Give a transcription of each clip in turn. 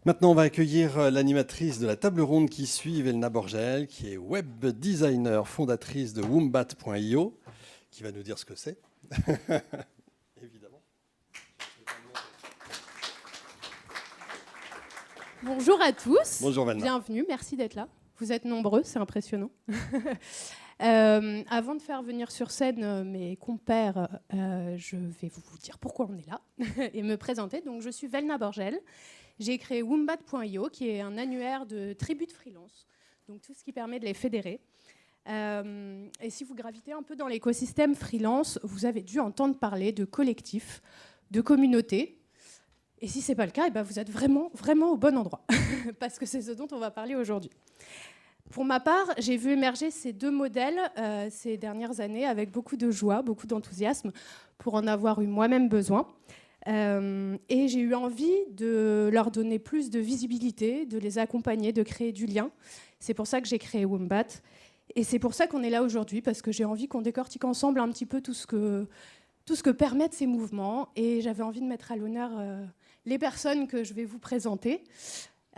Maintenant, on va accueillir l'animatrice de la table ronde qui suit, Velna Borgel, qui est web designer, fondatrice de Wombat.io, qui va nous dire ce que c'est. Évidemment. Bonjour à tous. Bonjour Velna. Bienvenue, merci d'être là. Vous êtes nombreux, c'est impressionnant. Avant de faire venir sur scène mes compères, je vais vous dire pourquoi on est là et me présenter. Donc, je suis Velna Borgel. J'ai créé Wombat.io, qui est un annuaire de tribus de freelance, donc tout ce qui permet de les fédérer. Et si vous gravitez un peu dans l'écosystème freelance, vous avez dû entendre parler de collectifs, de communautés. Et si ce n'est pas le cas, vous êtes vraiment, vraiment au bon endroit, parce que c'est ce dont on va parler aujourd'hui. Pour ma part, j'ai vu émerger ces deux modèles ces dernières années avec beaucoup de joie, beaucoup d'enthousiasme, pour en avoir eu moi-même besoin. Et j'ai eu envie de leur donner plus de visibilité, de les accompagner, de créer du lien. C'est pour ça que j'ai créé Wombat. Et c'est pour ça qu'on est là aujourd'hui, parce que j'ai envie qu'on décortique ensemble un petit peu tout ce que permettent ces mouvements. Et j'avais envie de mettre à l'honneur les personnes que je vais vous présenter.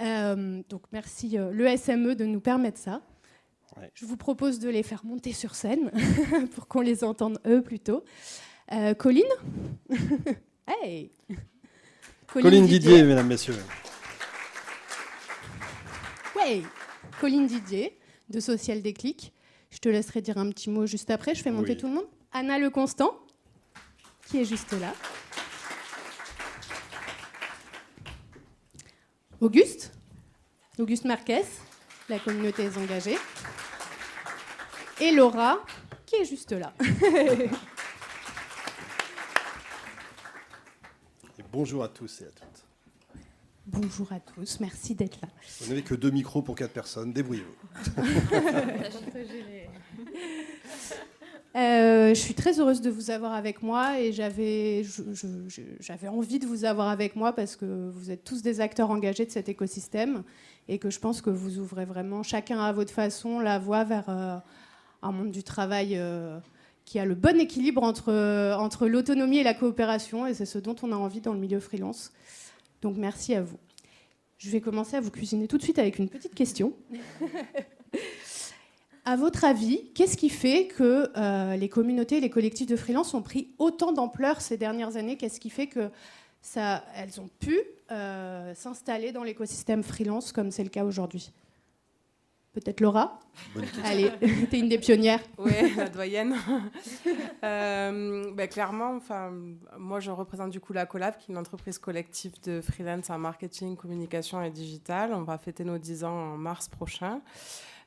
Donc merci le SME de nous permettre ça. Ouais. Je vous propose de les faire monter sur scène pour qu'on les entende eux plutôt. Colline. Hey. Colline Didier, mesdames, messieurs. Ouais. Colline Didier, de Social Déclic. Je te laisserai dire un petit mot juste après. Je fais monter tout le monde. Anna Leconstant, qui est juste là. Auguste Marquez, la communauté est engagée. Et Laura, qui est juste là. Et bonjour à tous et à toutes. Bonjour à tous, merci d'être là. Vous n'avez que 2 micros pour 4 personnes, débrouillez-vous. Je suis très heureuse de vous avoir avec moi et j'avais envie de vous avoir avec moi parce que vous êtes tous des acteurs engagés de cet écosystème et que je pense que vous ouvrez vraiment, chacun à votre façon, la voie vers un monde du travail qui a le bon équilibre entre l'autonomie et la coopération, et c'est ce dont on a envie dans le milieu freelance. Donc merci à vous. Je vais commencer à vous cuisiner tout de suite avec une petite question. À votre avis, qu'est-ce qui fait que les communautés et les collectifs de freelance ont pris autant d'ampleur ces dernières années ? Qu'est-ce qui fait qu'elles ont pu s'installer dans l'écosystème freelance comme c'est le cas aujourd'hui ? Peut-être Laura ? Allez, t'es une des pionnières. Oui, la doyenne. Clairement, moi je représente du coup la Collab, qui est une entreprise collective de freelance en marketing, communication et digital. On va fêter nos 10 ans en mars prochain.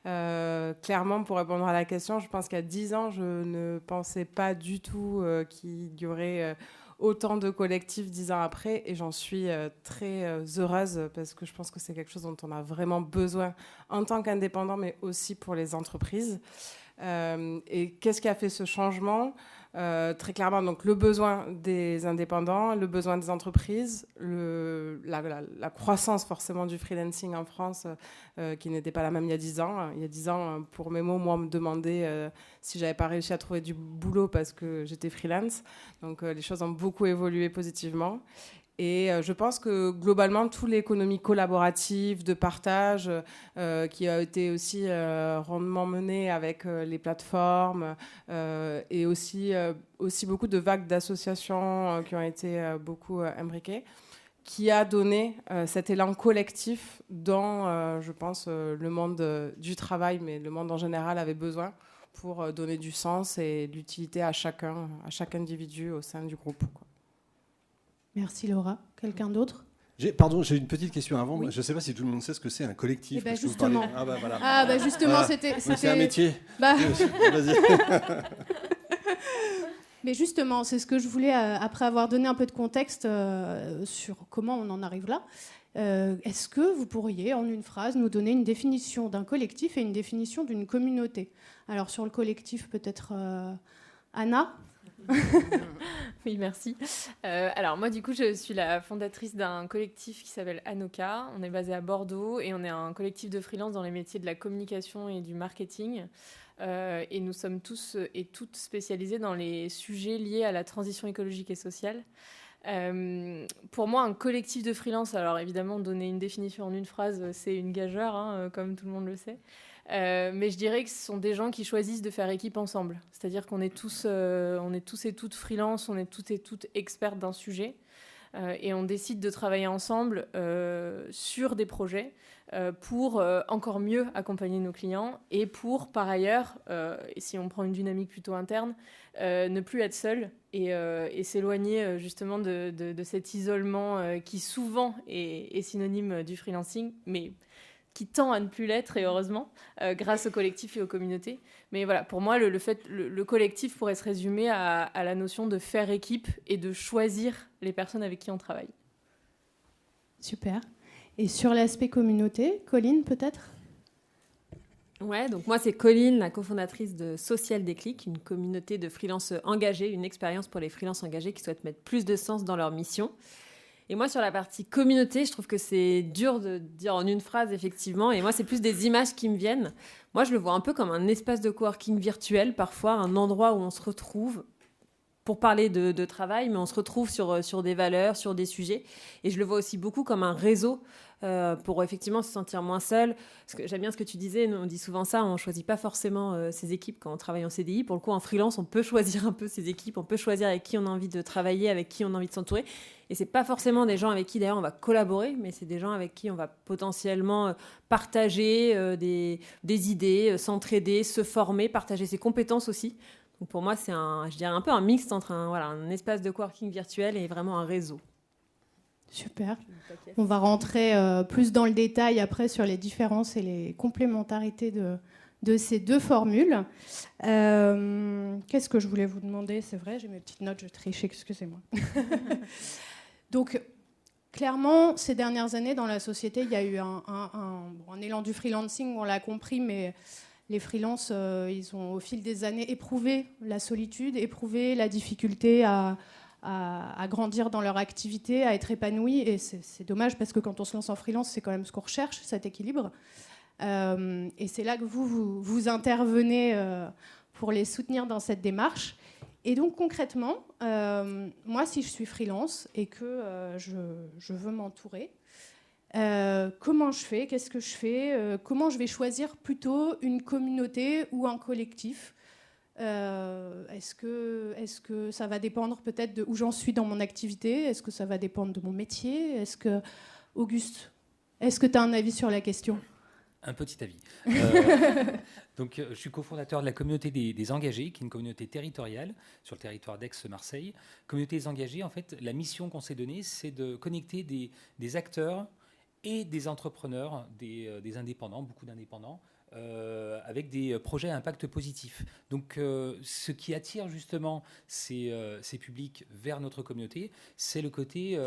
Clairement, pour répondre à la question, je pense qu'il y a 10 ans, je ne pensais pas du tout qu'il y aurait autant de collectifs 10 ans après, et j'en suis très heureuse parce que je pense que c'est quelque chose dont on a vraiment besoin en tant qu'indépendant, mais aussi pour les entreprises. Et qu'est-ce qui a fait ce changement ? Très clairement, donc, le besoin des indépendants, le besoin des entreprises, la croissance forcément du freelancing en France qui n'était pas la même il y a 10 ans. Il y a 10 ans, pour mes mots, moi, on me demandait si j'avais pas réussi à trouver du boulot parce que j'étais freelance. Donc les choses ont beaucoup évolué positivement. Et je pense que globalement, toute l'économie collaborative, de partage, qui a été aussi rondement menée avec les plateformes, et aussi beaucoup de vagues d'associations qui ont été beaucoup imbriquées, qui a donné cet élan collectif dont, je pense, le monde du travail, mais le monde en général, avait besoin pour donner du sens et de l'utilité à chaque individu au sein du groupe, quoi. Merci Laura. Quelqu'un d'autre ? J'ai une petite question avant. Oui. Je ne sais pas si tout le monde sait ce que c'est un collectif. Justement. Voilà. Justement, c'était... C'est un métier. Vas-y. Mais justement, c'est ce que je voulais, après avoir donné un peu de contexte sur comment on en arrive là. Est-ce que vous pourriez, en une phrase, nous donner une définition d'un collectif et une définition d'une communauté ? Alors, sur le collectif, peut-être Anna ? Oui, merci. Alors moi, du coup, je suis la fondatrice d'un collectif qui s'appelle Anoka. On est basé à Bordeaux et on est un collectif de freelance dans les métiers de la communication et du marketing. Et nous sommes tous et toutes spécialisés dans les sujets liés à la transition écologique et sociale. Pour moi, un collectif de freelance, alors évidemment, donner une définition en une phrase, c'est une gageure, comme tout le monde le sait. Mais je dirais que ce sont des gens qui choisissent de faire équipe ensemble. C'est-à-dire qu'on est tous et toutes freelance, on est toutes et toutes expertes d'un sujet. Et on décide de travailler ensemble sur des projets pour encore mieux accompagner nos clients et pour, par ailleurs, et si on prend une dynamique plutôt interne, ne plus être seul et s'éloigner justement de cet isolement qui souvent est synonyme du freelancing, mais qui tend à ne plus l'être, et heureusement, grâce au collectif et aux communautés. Mais voilà, pour moi, le collectif pourrait se résumer à la notion de faire équipe et de choisir les personnes avec qui on travaille. Super. Et sur l'aspect communauté, Colline, peut-être ? Ouais, donc moi, c'est Colline, la cofondatrice de Social Déclic, une communauté de freelances engagés, une expérience pour les freelances engagés qui souhaitent mettre plus de sens dans leur mission. Et moi, sur la partie communauté, je trouve que c'est dur de dire en une phrase, effectivement. Et moi, c'est plus des images qui me viennent. Moi, je le vois un peu comme un espace de coworking virtuel, parfois, un endroit où on se retrouve pour parler de travail, mais on se retrouve sur des valeurs, sur des sujets. Et je le vois aussi beaucoup comme un réseau pour effectivement se sentir moins seul. Parce que j'aime bien ce que tu disais, nous, on dit souvent ça, on ne choisit pas forcément ses équipes quand on travaille en CDI. Pour le coup, en freelance, on peut choisir un peu ses équipes, on peut choisir avec qui on a envie de travailler, avec qui on a envie de s'entourer. Et ce n'est pas forcément des gens avec qui, d'ailleurs, on va collaborer, mais c'est des gens avec qui on va potentiellement partager des idées, s'entraider, se former, partager ses compétences aussi. Donc pour moi, c'est je dirais un peu un mix entre un espace de coworking virtuel et vraiment un réseau. Super. On va rentrer plus dans le détail après sur les différences et les complémentarités de ces deux formules. Qu'est-ce que je voulais vous demander ? C'est vrai, j'ai mes petites notes, je triche, excusez-moi. Donc, clairement, ces dernières années, dans la société, il y a eu un élan du freelancing, on l'a compris, mais les freelances, ils ont, au fil des années, éprouvé la solitude, éprouvé la difficulté à grandir dans leur activité, à être épanouis. Et c'est dommage parce que quand on se lance en freelance, c'est quand même ce qu'on recherche, cet équilibre. Et c'est là que vous intervenez pour les soutenir dans cette démarche. Et donc concrètement, moi, si je suis freelance et que je veux m'entourer, comment je fais ? Qu'est-ce que je fais ? Comment je vais choisir plutôt une communauté ou un collectif ? Est-ce que ça va dépendre peut-être de où j'en suis dans mon activité ? Est-ce que ça va dépendre de mon métier ? Auguste, est-ce que tu as un avis sur la question ? Un petit avis. Donc, je suis cofondateur de la communauté des engagés, qui est une communauté territoriale sur le territoire d'Aix-Marseille. Communauté des engagés, en fait, la mission qu'on s'est donnée, c'est de connecter des acteurs et des entrepreneurs, des indépendants, beaucoup d'indépendants, avec des projets à impact positif. Donc, ce qui attire justement ces publics vers notre communauté, c'est le côté...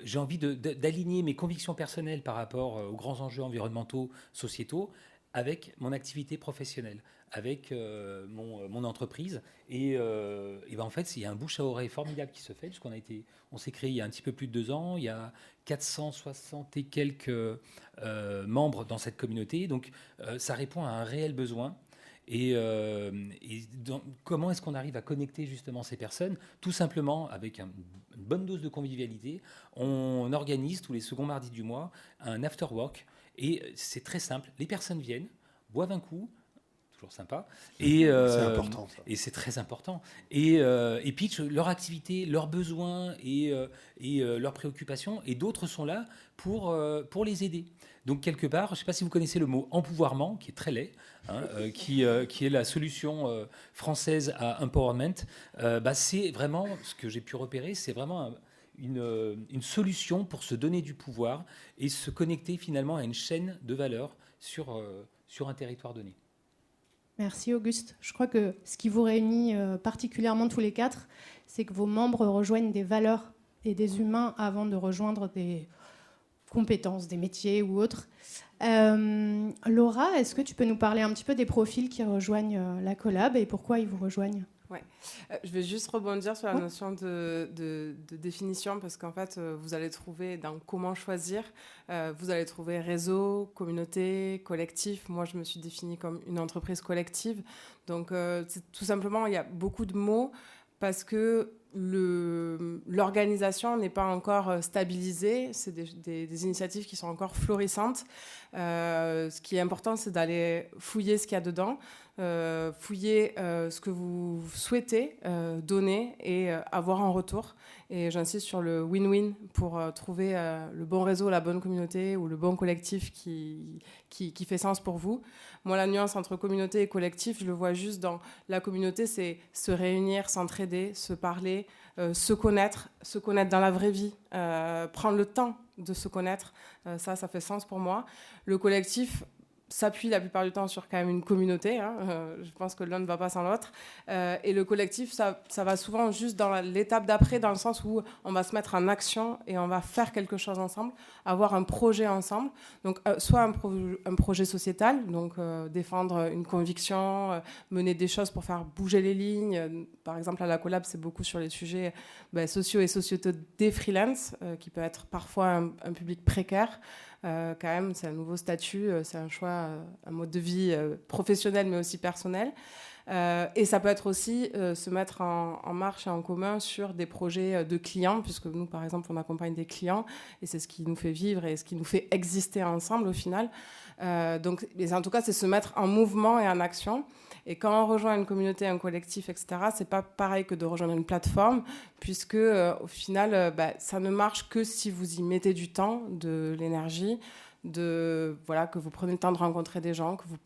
j'ai envie d'aligner mes convictions personnelles par rapport aux grands enjeux environnementaux, sociétaux, avec mon activité professionnelle, avec mon entreprise. Et ben en fait, il y a un bouche à oreille formidable qui se fait, puisqu'on s'est créé il y a un petit peu plus de 2 ans. Il y a 460 et quelques membres dans cette communauté. Donc, ça répond à un réel besoin. Et comment est-ce qu'on arrive à connecter justement ces personnes ? Tout simplement avec une bonne dose de convivialité. On organise tous les seconds mardis du mois un after work. Et c'est très simple. Les personnes viennent, boivent un coup, toujours sympa. Et, c'est important, ça. Et c'est très important. Et pitchent leur activité, leurs besoins et leurs préoccupations. Et d'autres sont là pour les aider. Donc, quelque part, je ne sais pas si vous connaissez le mot empouvoirment, qui est très laid, qui est la solution française à empowerment. C'est vraiment, ce que j'ai pu repérer, c'est vraiment une solution pour se donner du pouvoir et se connecter finalement à une chaîne de valeur sur un territoire donné. Merci Auguste. Je crois que ce qui vous réunit particulièrement tous les 4, c'est que vos membres rejoignent des valeurs et des humains avant de rejoindre des compétences, des métiers ou autres. Laura, est-ce que tu peux nous parler un petit peu des profils qui rejoignent la collab et pourquoi ils vous rejoignent ? Ouais. Je vais juste rebondir sur la notion de définition parce qu'en fait, vous allez trouver dans comment choisir, vous allez trouver réseau, communauté, collectif. Moi, je me suis définie comme une entreprise collective. Donc, c'est tout simplement, il y a beaucoup de mots parce que l'organisation n'est pas encore stabilisée, c'est des initiatives qui sont encore florissantes. Ce qui est important, c'est d'aller fouiller ce qu'il y a dedans, fouiller ce que vous souhaitez donner et avoir en retour. Et j'insiste sur le win-win pour trouver le bon réseau, la bonne communauté ou le bon collectif qui fait sens pour vous. Moi, la nuance entre communauté et collectif, je le vois juste dans la communauté, c'est se réunir, s'entraider, se parler, se connaître dans la vraie vie, prendre le temps de se connaître. Ça fait sens pour moi. Le collectif s'appuie la plupart du temps sur quand même une communauté. Je pense que l'un ne va pas sans l'autre. Et le collectif, ça va souvent juste dans l'étape d'après, dans le sens où on va se mettre en action et on va faire quelque chose ensemble, avoir un projet ensemble. Donc, soit un projet sociétal, donc défendre une conviction, mener des choses pour faire bouger les lignes. Par exemple, à la collab, c'est beaucoup sur les sujets sociaux et sociétaux des freelances, qui peut être parfois un public précaire. Quand même, c'est un nouveau statut, c'est un choix, un mode de vie professionnel mais aussi personnel. Et ça peut être aussi se mettre en marche et en commun sur des projets de clients, puisque nous, par exemple, on accompagne des clients et c'est ce qui nous fait vivre et ce qui nous fait exister ensemble au final. Donc, en tout cas, c'est se mettre en mouvement et en action. Et quand on rejoint une communauté, un collectif, etc., c'est pas pareil que de rejoindre une plateforme, puisque au final, ça ne marche que si vous y mettez du temps, de l'énergie, que vous prenez le temps de rencontrer des gens, que vous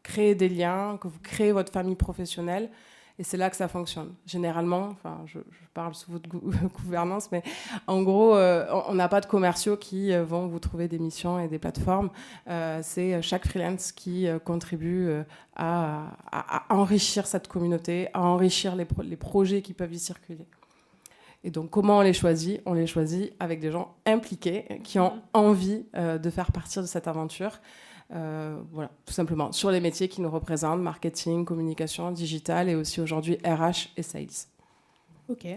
créez des liens, que vous créez votre famille professionnelle. Et c'est là que ça fonctionne. Généralement, je parle sous votre gouvernance, mais en gros, on n'a pas de commerciaux qui vont vous trouver des missions et des plateformes. C'est chaque freelance qui contribue à enrichir cette communauté, à enrichir les projets qui peuvent y circuler. Et donc, comment on les choisit ? On les choisit avec des gens impliqués, qui ont envie de faire partie de cette aventure. Voilà, tout simplement, sur les métiers qui nous représentent, marketing, communication, digital et aussi aujourd'hui RH et sales. Ok.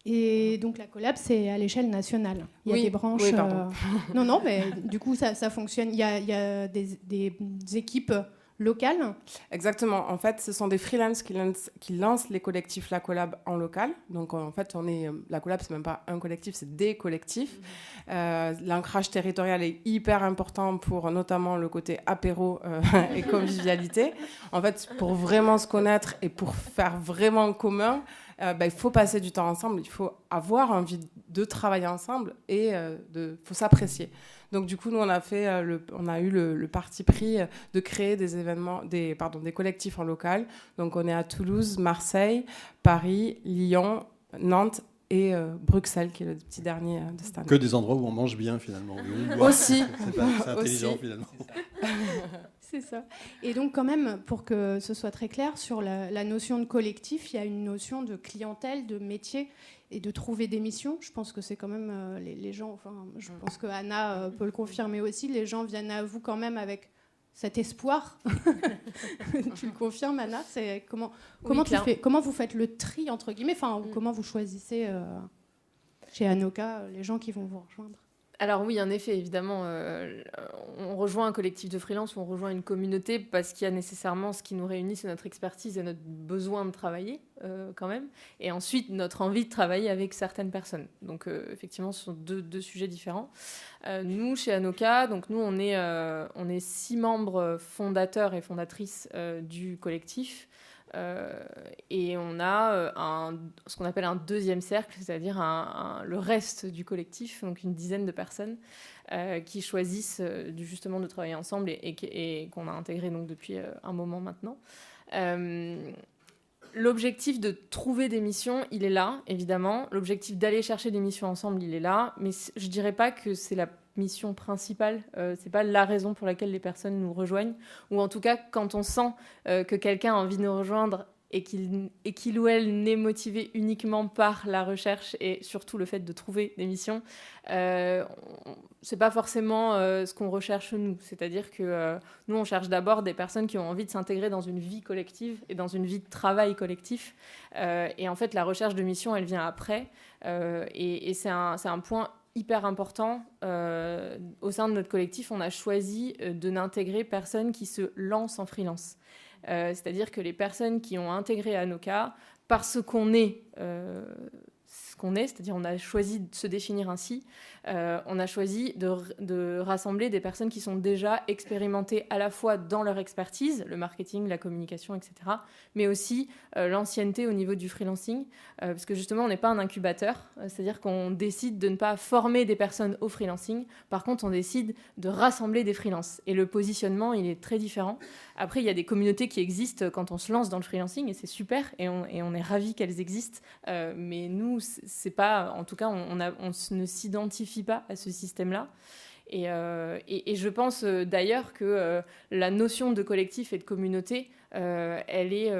Et donc la collab, c'est à l'échelle nationale. Il y a des branches... Oui, pardon. Non, mais du coup, ça fonctionne. Il y a des équipes locales. Exactement. En fait, ce sont des freelances qui lancent les collectifs La Collab en local. Donc, en fait, La Collab, c'est même pas un collectif, c'est des collectifs. L'ancrage territorial est hyper important pour notamment le côté apéro et convivialité. En fait, pour vraiment se connaître et pour faire vraiment commun, il faut passer du temps ensemble, il faut avoir envie de travailler ensemble et faut s'apprécier. Donc du coup, nous, on a eu le parti pris de créer des collectifs en local. Donc on est à Toulouse, Marseille, Paris, Lyon, Nantes et Bruxelles, qui est le petit dernier de cette année. Que des endroits où on mange bien, finalement. Aussi. C'est intelligent, Aussi. finalement. C'est ça. Et donc, quand même, pour que ce soit très clair, sur la notion de collectif, il y a une notion de clientèle, de métier et de trouver des missions. Je pense que c'est quand même les gens, je pense que Anna peut le confirmer aussi, les gens viennent à vous quand même avec cet espoir. Tu le confirmes, Anna ? C'est comment vous faites le tri, entre guillemets, comment vous choisissez chez Anoka les gens qui vont vous rejoindre ? Alors oui, en effet, évidemment, on rejoint un collectif de freelance ou on rejoint une communauté parce qu'il y a nécessairement ce qui nous réunit, c'est notre expertise et notre besoin de travailler quand même, et ensuite notre envie de travailler avec certaines personnes. Donc effectivement, ce sont deux sujets différents. Nous, chez Anoka, donc nous, on est 6 membres fondateurs et fondatrices du collectif. Et on a ce qu'on appelle un deuxième cercle, c'est-à-dire le reste du collectif, donc une dizaine de personnes qui choisissent justement de travailler ensemble et qu'on a intégré donc depuis un moment maintenant. L'objectif de trouver des missions, il est là, évidemment. L'objectif d'aller chercher des missions ensemble, il est là. Mais je ne dirais pas que c'est la mission principale. Ce n'est pas la raison pour laquelle les personnes nous rejoignent. Ou en tout cas, quand on sent que quelqu'un a envie de nous rejoindre et qu'il ou elle n'est motivé uniquement par la recherche et surtout le fait de trouver des missions, c'est pas forcément ce qu'on recherche nous. C'est-à-dire que nous, on cherche d'abord des personnes qui ont envie de s'intégrer dans une vie collective et dans une vie de travail collectif. Et en fait, la recherche de mission, elle vient après. Et c'est un point hyper important. Au sein de notre collectif, on a choisi de n'intégrer personne qui se lance en freelance. C'est-à-dire que les personnes qui ont intégré Anoka parce qu'on est ce qu'on est, c'est-à-dire on a choisi de se définir ainsi, on a choisi de rassembler des personnes qui sont déjà expérimentées à la fois dans leur expertise, le marketing, la communication, etc., mais aussi l'ancienneté au niveau du freelancing, parce que justement on n'est pas un incubateur, c'est-à-dire qu'on décide de ne pas former des personnes au freelancing, par contre on décide de rassembler des freelances, et le positionnement il est très différent. Après il y a des communautés qui existent quand on se lance dans le freelancing, et c'est super, et on est ravis qu'elles existent, mais nous c'est pas, en tout cas on ne s'identifie pas à ce système-là. Et je pense d'ailleurs que la notion de collectif et de communauté, elle est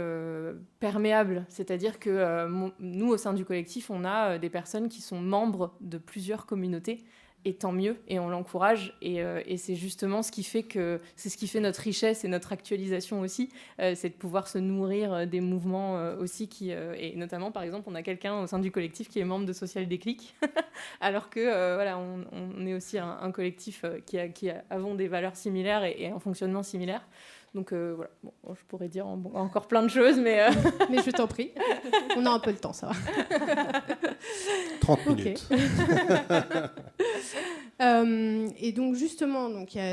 perméable. C'est-à-dire que nous, au sein du collectif, on a des personnes qui sont membres de plusieurs communautés. Et tant mieux, et on l'encourage, et c'est justement ce qui fait notre richesse et notre actualisation aussi, c'est de pouvoir se nourrir des mouvements aussi et notamment par exemple on a quelqu'un au sein du collectif qui est membre de Social Déclic, alors que voilà, on est aussi un collectif qui avons des valeurs similaires et un fonctionnement similaire. Donc voilà, bon, je pourrais dire encore plein de choses, mais... Mais je t'en prie, on a un peu le temps, ça va. 30 minutes. Et donc justement,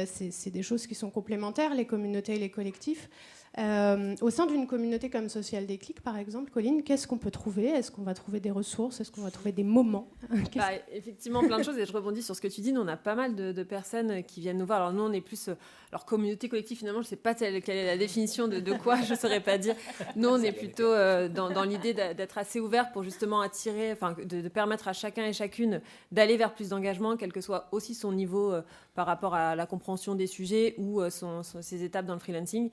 c'est des choses qui sont complémentaires, les communautés et les collectifs. Au sein d'une communauté comme Social Déclic, par exemple, Colline, qu'est-ce qu'on peut trouver ? Est-ce qu'on va trouver des ressources ? Est-ce qu'on va trouver des moments ? Effectivement, plein de choses. Et je rebondis sur ce que tu dis. Nous, on a pas mal de personnes qui viennent nous voir. Alors nous, on est plus... Alors communauté collective, finalement, je ne sais pas quelle est la définition de quoi, je ne saurais pas dire. Nous, on est plutôt dans l'idée d'être assez ouvert pour justement attirer, de permettre à chacun et chacune d'aller vers plus d'engagement, quel que soit aussi son niveau par rapport à la compréhension des sujets ou ses étapes dans le freelancing.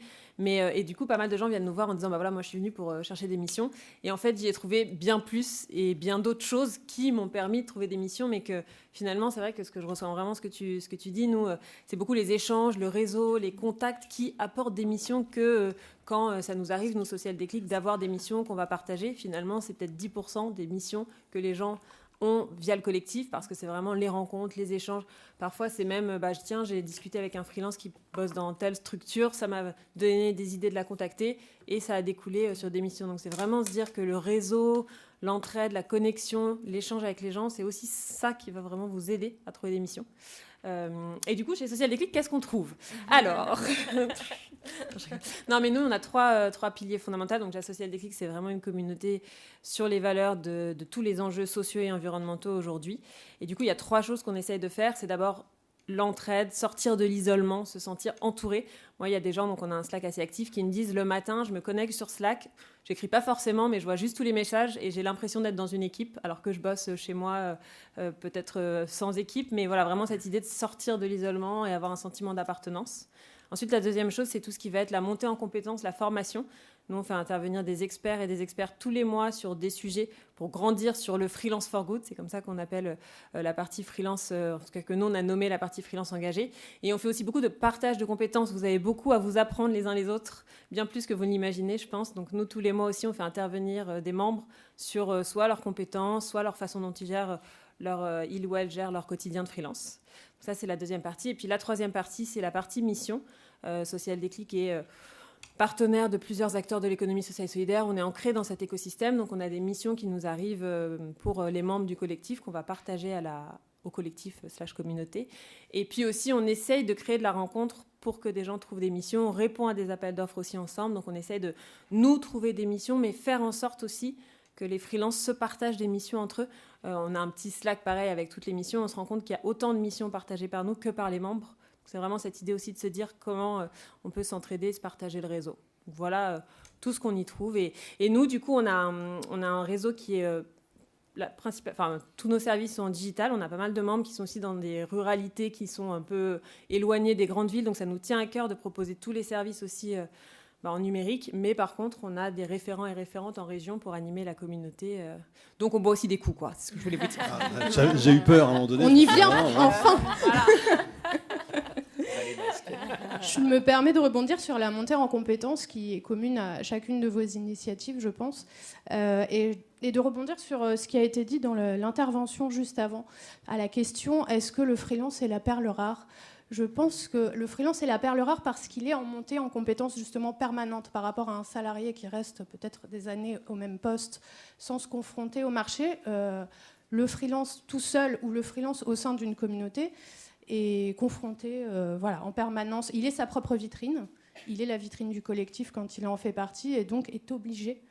Et du coup, pas mal de gens viennent nous voir en disant, voilà, moi, je suis venue pour chercher des missions. Et en fait, j'y ai trouvé bien plus et bien d'autres choses qui m'ont permis de trouver des missions, mais que finalement, c'est vrai que ce que je ressens vraiment, ce que tu dis, nous, c'est beaucoup les échanges, le réseau, les contacts qui apportent des missions que quand ça nous arrive, nous, Social Déclic, d'avoir des missions qu'on va partager. Finalement, c'est peut-être 10% des missions que les gens ont via le collectif, parce que c'est vraiment les rencontres, les échanges. Parfois, c'est même, j'ai discuté avec un freelance qui bosse dans telle structure, ça m'a donné des idées de la contacter, et ça a découlé sur des missions. Donc c'est vraiment se dire que le réseau, l'entraide, la connexion, l'échange avec les gens, c'est aussi ça qui va vraiment vous aider à trouver des missions. Et du coup, chez Social Déclic, qu'est-ce qu'on trouve ? Alors, non, mais nous, on a trois piliers fondamentaux. Donc, la Social Déclic, c'est vraiment une communauté sur les valeurs de tous les enjeux sociaux et environnementaux aujourd'hui. Et du coup, il y a 3 choses qu'on essaye de faire. C'est d'abord l'entraide, sortir de l'isolement, se sentir entouré. Moi, il y a des gens, donc on a un Slack assez actif, qui me disent le matin, je me connecte sur Slack, j'écris pas forcément, mais je vois juste tous les messages et j'ai l'impression d'être dans une équipe, alors que je bosse chez moi, peut-être sans équipe, mais voilà, vraiment cette idée de sortir de l'isolement et avoir un sentiment d'appartenance. Ensuite, la deuxième chose, c'est tout ce qui va être la montée en compétences, la formation. Nous, on fait intervenir des experts et des experts tous les mois sur des sujets pour grandir sur le freelance for good. C'est comme ça qu'on appelle la partie freelance, en tout cas que nous, on a nommé la partie freelance engagée. Et on fait aussi beaucoup de partage de compétences. Vous avez beaucoup à vous apprendre les uns les autres, bien plus que vous l'imaginez, je pense. Donc nous, tous les mois aussi, on fait intervenir des membres sur soit leurs compétences, soit leur façon dont ils gèrent ils ou elles gèrent leur quotidien de freelance. Donc ça, c'est la deuxième partie. Et puis la troisième partie, c'est la partie mission. Social Déclic est partenaire de plusieurs acteurs de l'économie sociale et solidaire. On est ancré dans cet écosystème, donc on a des missions qui nous arrivent pour les membres du collectif qu'on va partager au collectif / communauté. Et puis aussi, on essaye de créer de la rencontre pour que des gens trouvent des missions. On répond à des appels d'offres aussi ensemble, donc on essaye de nous trouver des missions, mais faire en sorte aussi que les freelances se partagent des missions entre eux. On a un petit Slack pareil avec toutes les missions. On se rend compte qu'il y a autant de missions partagées par nous que par les membres. C'est vraiment cette idée aussi de se dire comment on peut s'entraider, se partager le réseau. Donc voilà tout ce qu'on y trouve. Et nous, du coup, on a un réseau qui est tous nos services sont en digital. On a pas mal de membres qui sont aussi dans des ruralités qui sont un peu éloignées des grandes villes. Donc ça nous tient à cœur de proposer tous les services aussi en numérique. Mais par contre, on a des référents et référentes en région pour animer la communauté. Donc on boit aussi des coups, quoi. C'est ce que je voulais vous dire. J'ai eu peur à un moment donné. On y vient, enfin. Voilà. Je me permets de rebondir sur la montée en compétences qui est commune à chacune de vos initiatives, je pense, et de rebondir sur ce qui a été dit dans l'intervention juste avant, à la question « Est-ce que le freelance est la perle rare ?» Je pense que le freelance est la perle rare parce qu'il est en montée en compétences justement permanente par rapport à un salarié qui reste peut-être des années au même poste sans se confronter au marché. Le freelance tout seul ou le freelance au sein d'une communauté est confronté en permanence. Il est sa propre vitrine, il est la vitrine du collectif quand il en fait partie et donc est obligé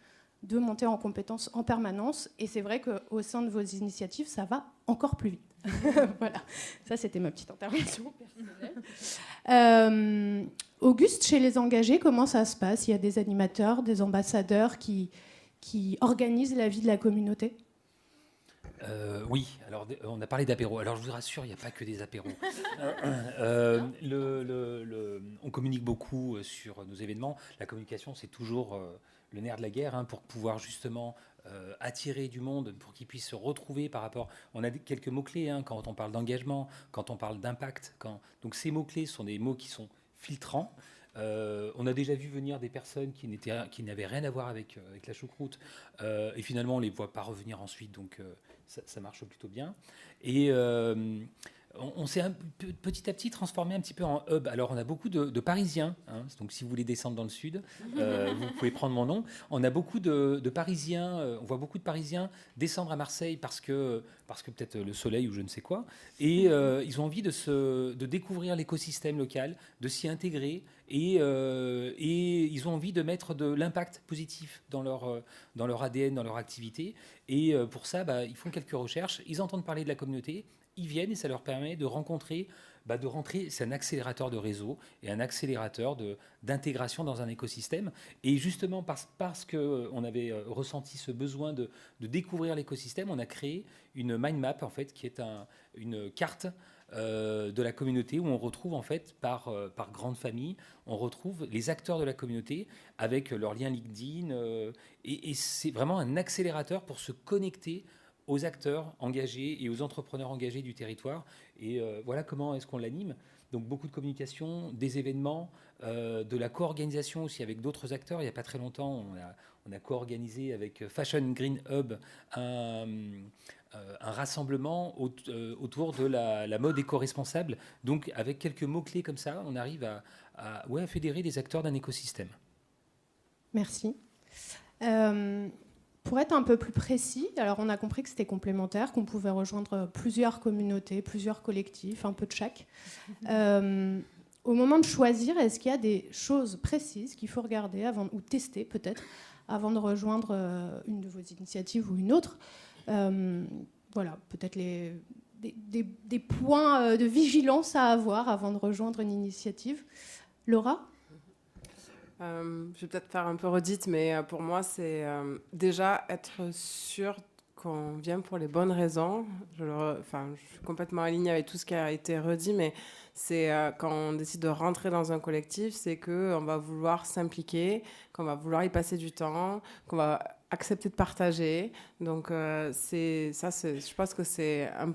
de monter en compétences en permanence. Et c'est vrai qu'au sein de vos initiatives, ça va encore plus vite. Voilà, ça c'était ma petite intervention personnelle. Auguste, chez les engagés, comment ça se passe? Il y a des animateurs, des ambassadeurs qui organisent la vie de la communauté? Oui, alors on a parlé d'apéro. Alors je vous rassure, il n'y a pas que des apéros. On communique beaucoup sur nos événements. La communication, c'est toujours le nerf de la guerre, pour pouvoir justement attirer du monde, pour qu'ils puissent se retrouver par rapport... On a quelques mots-clés quand on parle d'engagement, quand on parle d'impact. Donc ces mots-clés sont des mots qui sont filtrants. On a déjà vu venir des personnes qui n'avaient rien à voir avec la choucroute et finalement on ne les voit pas revenir ensuite, donc ça marche plutôt bien. Et on s'est petit à petit transformé un petit peu en hub. Alors on a beaucoup de Parisiens, donc si vous voulez descendre dans le sud, vous pouvez prendre mon nom. On a beaucoup de Parisiens, on voit beaucoup de Parisiens descendre à Marseille parce que peut-être le soleil ou je ne sais quoi, et ils ont envie de découvrir l'écosystème local, de s'y intégrer, et ils ont envie de mettre de l'impact positif dans leur ADN, dans leur activité. Et pour ça, ils font quelques recherches, ils entendent parler de la communauté, ils viennent et ça leur permet de rentrer. C'est un accélérateur de réseau et un accélérateur d'intégration dans un écosystème. Et justement, parce qu'on avait ressenti ce besoin de découvrir l'écosystème, on a créé une mind map, en fait, qui est une carte de la communauté où on retrouve, en fait, par grande famille, on retrouve les acteurs de la communauté avec leur lien LinkedIn. Et c'est vraiment un accélérateur pour se connecter aux acteurs engagés et aux entrepreneurs engagés du territoire. Et voilà comment est-ce qu'on l'anime. Donc beaucoup de communication, des événements, de la co-organisation aussi avec d'autres acteurs. Il n'y a pas très longtemps, on a co-organisé avec Fashion Green Hub un rassemblement autour de la mode éco-responsable. Donc avec quelques mots-clés comme ça, on arrive à fédérer des acteurs d'un écosystème. Merci. Pour être un peu plus précis, alors on a compris que c'était complémentaire, qu'on pouvait rejoindre plusieurs communautés, plusieurs collectifs, un peu de chaque. Au moment de choisir, est-ce qu'il y a des choses précises qu'il faut regarder ou tester peut-être avant de rejoindre une de vos initiatives ou une autre? Voilà, peut-être des points de vigilance à avoir avant de rejoindre une initiative. Laura ? Je vais peut-être faire un peu redite, mais pour moi, c'est déjà être sûr qu'on vient pour les bonnes raisons. Je suis complètement alignée avec tout ce qui a été redit, mais c'est quand on décide de rentrer dans un collectif, c'est qu'on va vouloir s'impliquer, qu'on va vouloir y passer du temps, qu'on va accepter de partager. Donc, je pense que c'est un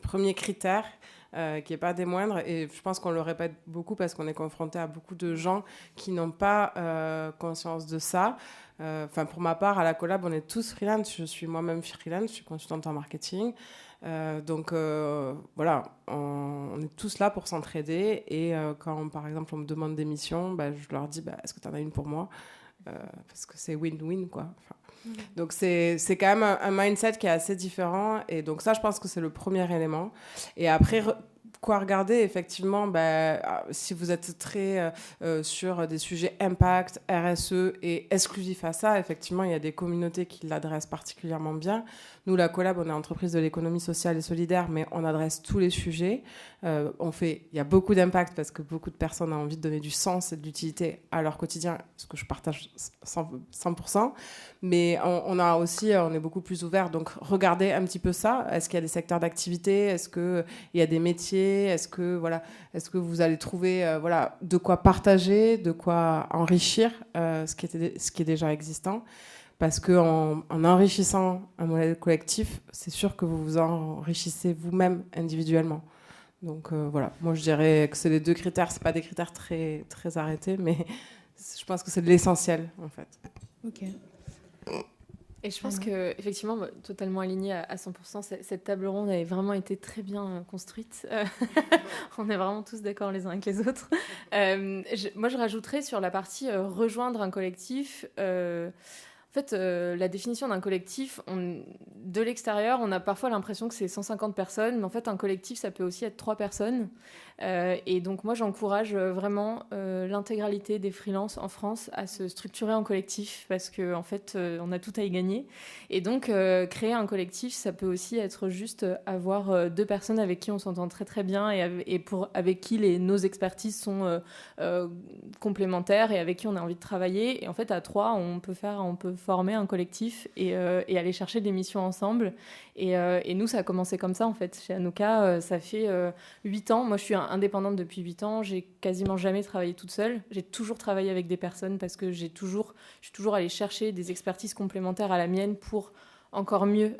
premier critère qui n'est pas des moindres, et je pense qu'on le répète beaucoup parce qu'on est confronté à beaucoup de gens qui n'ont pas conscience de ça. Pour ma part, à la collab, on est tous freelance. Je suis moi-même freelance, je suis consultante en marketing. Donc voilà, on est tous là pour s'entraider, et quand par exemple on me demande des missions, je leur dis est-ce que tu en as une pour moi, parce que c'est win-win quoi. Donc c'est quand même un mindset qui est assez différent, et donc ça je pense que c'est le premier élément. Et après quoi regarder, effectivement, si vous êtes très sur des sujets impact, RSE et exclusif à ça, effectivement il y a des communautés qui l'adressent particulièrement bien. Nous, la collab, on est entreprise de l'économie sociale et solidaire, mais on adresse tous les sujets. Il y a beaucoup d'impact parce que beaucoup de personnes ont envie de donner du sens et de l'utilité à leur quotidien, ce que je partage 100%. Mais on est beaucoup plus ouvert. Donc, regardez un petit peu ça. Est-ce qu'il y a des secteurs d'activité? Est-ce qu'il y a des métiers? Est-ce que vous allez trouver de quoi partager, de quoi enrichir ce qui est déjà existant? Parce qu'en enrichissant un modèle collectif, c'est sûr que vous vous enrichissez vous-même individuellement. Donc voilà, moi je dirais que c'est les deux critères. Ce pas des critères très, très arrêtés, mais je pense que c'est de l'essentiel en fait. Ok. Et je pense qu'effectivement, totalement alignée à 100%, cette table ronde avait vraiment été très bien construite. On est vraiment tous d'accord les uns avec les autres. Moi, je rajouterais sur la partie rejoindre un collectif. En fait, la définition d'un collectif, de l'extérieur, on a parfois l'impression que c'est 150 personnes, mais en fait, un collectif, ça peut aussi être 3 personnes. Et donc, moi, j'encourage vraiment l'intégralité des freelances en France à se structurer en collectif parce qu'en fait, on a tout à y gagner. Et donc, créer un collectif, ça peut aussi être juste avoir 2 personnes avec qui on s'entend très, très bien et avec qui nos expertises sont complémentaires et avec qui on a envie de travailler. Et en fait, à 3, on peut former un collectif et aller chercher des missions ensemble. Et nous, ça a commencé comme ça, en fait. Chez Anoka, ça fait 8 ans. Moi, je suis indépendante depuis 8 ans. J'ai quasiment jamais travaillé toute seule. J'ai toujours travaillé avec des personnes parce que je suis toujours allée chercher des expertises complémentaires à la mienne pour encore mieux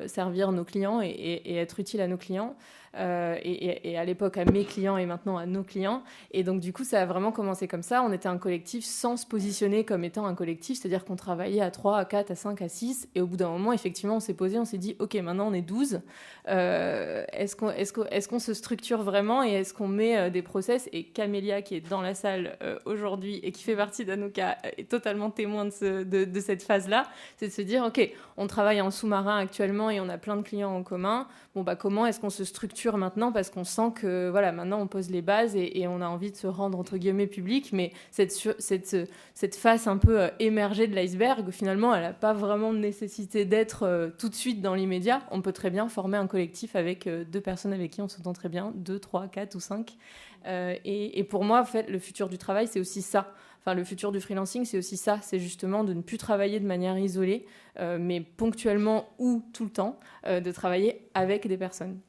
servir nos clients et être utile à nos clients. Et à l'époque à mes clients et maintenant à nos clients. Et donc du coup, ça a vraiment commencé comme ça. On était un collectif sans se positionner comme étant un collectif, c'est-à-dire qu'on travaillait à 3, à 4, à 5, à 6. Et au bout d'un moment, effectivement, on s'est posé, on s'est dit, OK, maintenant on est 12. Est-ce qu'on se structure vraiment et est-ce qu'on met des process? Et Camélia, qui est dans la salle aujourd'hui et qui fait partie d'Anoka, est totalement témoin de cette phase-là. C'est de se dire, OK, on travaille en sous-marin actuellement et on a plein de clients en commun. Bon, comment est-ce qu'on se structure maintenant, parce qu'on sent que voilà, maintenant on pose les bases et on a envie de se rendre entre guillemets public, mais cette face un peu émergée de l'iceberg, finalement, elle n'a pas vraiment nécessité d'être tout de suite dans l'immédiat. On peut très bien former un collectif avec 2 personnes avec qui on s'entend très bien, 2, 3, 4 ou 5. Et pour moi, en fait, le futur du travail, c'est aussi ça. Enfin, le futur du freelancing, c'est aussi ça. C'est justement de ne plus travailler de manière isolée, mais ponctuellement ou tout le temps, de travailler avec des personnes.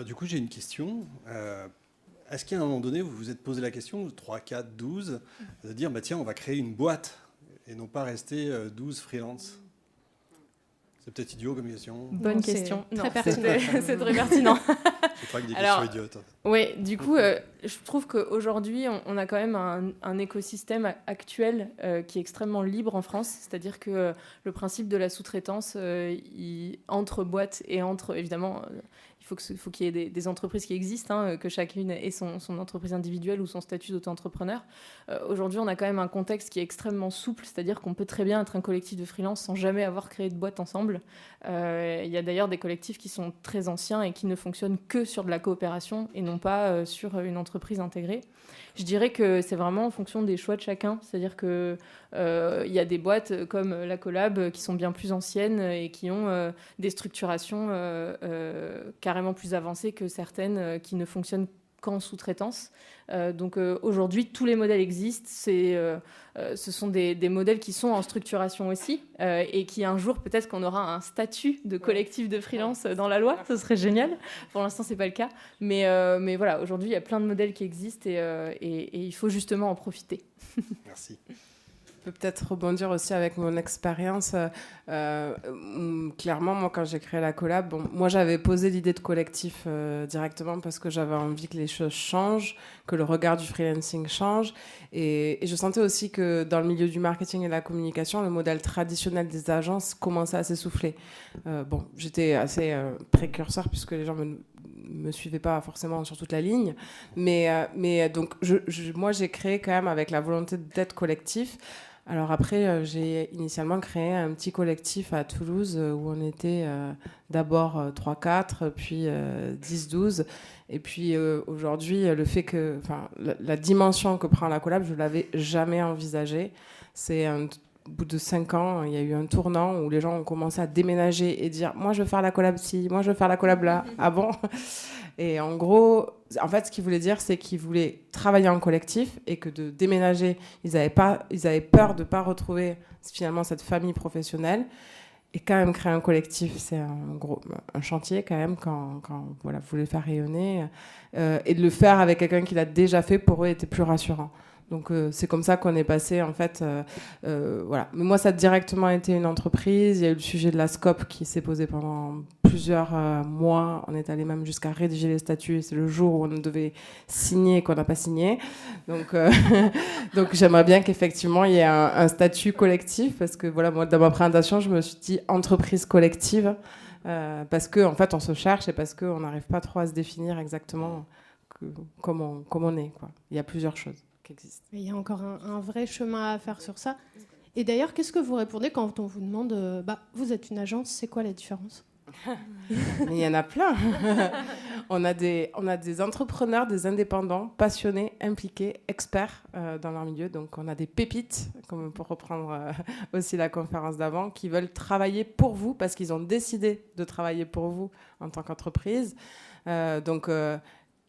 Du coup, j'ai une question. Est-ce qu'à un moment donné, vous vous êtes posé la question, 3, 4, 12, de dire, tiens, on va créer une boîte et non pas rester 12 freelances? C'est peut-être idiot comme question. Bonne question. Très pertinent. C'est très pertinent. C'est pas que des questions idiotes. Oui, du coup, je trouve qu'aujourd'hui, on a quand même un écosystème actuel qui est extrêmement libre en France. C'est-à-dire que le principe de la sous-traitance, entre boîtes et entre, évidemment... Il faut qu'il y ait des entreprises qui existent, que chacune ait son entreprise individuelle ou son statut d'auto-entrepreneur. Aujourd'hui, on a quand même un contexte qui est extrêmement souple, c'est-à-dire qu'on peut très bien être un collectif de freelance sans jamais avoir créé de boîte ensemble. Il y a d'ailleurs des collectifs qui sont très anciens et qui ne fonctionnent que sur de la coopération et non pas sur une entreprise intégrée. Je dirais que c'est vraiment en fonction des choix de chacun. C'est-à-dire qu'il y a des boîtes comme la Collab qui sont bien plus anciennes et qui ont des structurations carrément plus avancées que certaines qui ne fonctionnent qu'en sous-traitance. Donc aujourd'hui, tous les modèles existent. Ce sont des modèles qui sont en structuration aussi et qui un jour, peut-être qu'on aura un statut de collectif de freelance dans la loi. Ce serait génial. Pour l'instant, c'est pas le cas. Mais voilà, aujourd'hui, il y a plein de modèles qui existent et il faut justement en profiter. Merci. Je peux peut-être rebondir aussi avec mon expérience. Clairement, moi, quand j'ai créé la collab, moi, j'avais posé l'idée de collectif directement parce que j'avais envie que les choses changent, que le regard du freelancing change. Et je sentais aussi que dans le milieu du marketing et de la communication, le modèle traditionnel des agences commençait à s'essouffler. J'étais assez précurseur puisque les gens me suivaient pas forcément sur toute la ligne. Mais donc, moi, j'ai créé quand même avec la volonté d'être collectif. Alors après, j'ai initialement créé un petit collectif à Toulouse où on était d'abord 3-4, puis 10-12. Et puis aujourd'hui, le fait que, la dimension que prend la collab, je ne l'avais jamais envisagée. C'est au bout de 5 ans, il y a eu un tournant où les gens ont commencé à déménager et dire « Moi, je veux faire la collab ci, moi, je veux faire la collab là. » Ah bon ? Et en gros, en fait, ce qu'ils voulaient dire, c'est qu'ils voulaient travailler en collectif et que de déménager, ils avaient peur de ne pas retrouver finalement cette famille professionnelle. Et quand même, créer un collectif, c'est un chantier quand même quand vous voulez faire rayonner. Et de le faire avec quelqu'un qui l'a déjà fait, pour eux, était plus rassurant. Donc c'est comme ça qu'on est passé en fait. Voilà. Mais moi, ça a directement été une entreprise. Il y a eu le sujet de la SCOP qui s'est posé pendant plusieurs mois. On est allé même jusqu'à rédiger les statuts. C'est le jour où on devait signer et qu'on n'a pas signé. Donc, donc j'aimerais bien qu'effectivement il y ait un statut collectif, parce que voilà, moi dans ma présentation, je me suis dit entreprise collective parce que en fait on se cherche et parce qu'on n'arrive pas trop à se définir exactement comment on est, quoi. Il y a plusieurs choses qui existent. Il y a encore un vrai chemin à faire sur ça. Et d'ailleurs, qu'est-ce que vous répondez quand on vous demande vous êtes une agence, c'est quoi la différence? Il y en a plein. on a des entrepreneurs, des indépendants, passionnés, impliqués, experts dans leur milieu. Donc on a des pépites, comme pour reprendre aussi la conférence d'avant, qui veulent travailler pour vous parce qu'ils ont décidé de travailler pour vous en tant qu'entreprise. Donc